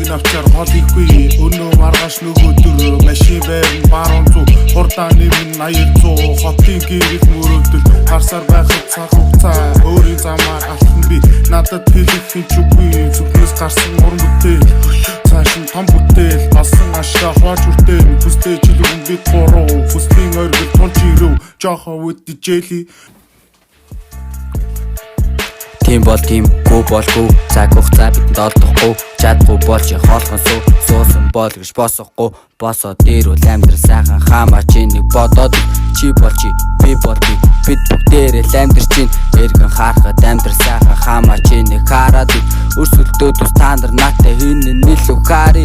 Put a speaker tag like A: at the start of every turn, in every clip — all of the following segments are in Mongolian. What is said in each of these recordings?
A: навчаар гол ихгүй өнөө маргааш нөгөө дөр машин байрн баруун зүг хурдааны минь 80 хотын гэрэл мөрөөдөл харсаар байхад цаг хугацаа өөрийн замаар алтан би надад хэлэх хинч үгүй зүгнээс гарсан уран бүтээл цааш нь том бүтээл болсон ашгаа хувааж хүртэл хүстэй жилүүн бид гурав хүслийн оргил тунч ирв жохоо with the jelly.
B: Тийм бол тийм гоо болгүй цаг хугацаа бидэнд олдохгүй чадахгүй болж хоолхон суусан бол гэж босохгүй босоо дээр үл амьдрал сайхан хамаа чи нэг бодоод чи бол чи би бол би бид бүгдээрээ л амьдрч чинь эргэн харахад амьдрал сайхан хамаа чи нэг хараад өрсөлдөөд ус та нар натай хин нийлүү хари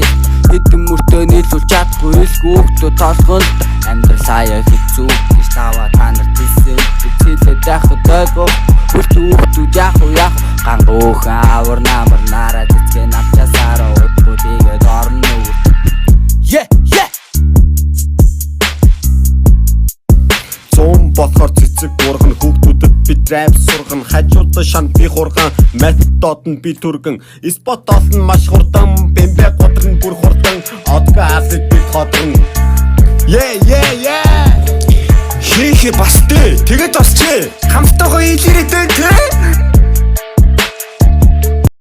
B: хэдэн мөртөө нийлүүл чадахгүй илгүй өгтөө толгонд амьдрал хаяа хэцүү гэж таваа та нар тийсэн хэлээд яхад ойго Хүүхдүүд яах гангуухан авар намар нараад эцгээ навчасаараа удбуудыгээд орно уу.
C: Зум болохоор цэцэг урган хүүхдүүдэд бид рэп сурган хажуудаа шанд би хурган метод нь би түргэн спот олон маш хурдан бэмбэ годрын бүр хурдан одгоо алыг бид ходрон
D: Хийхэ бас дээ тэгээд бас чи хамтайгаа илэрээд дээ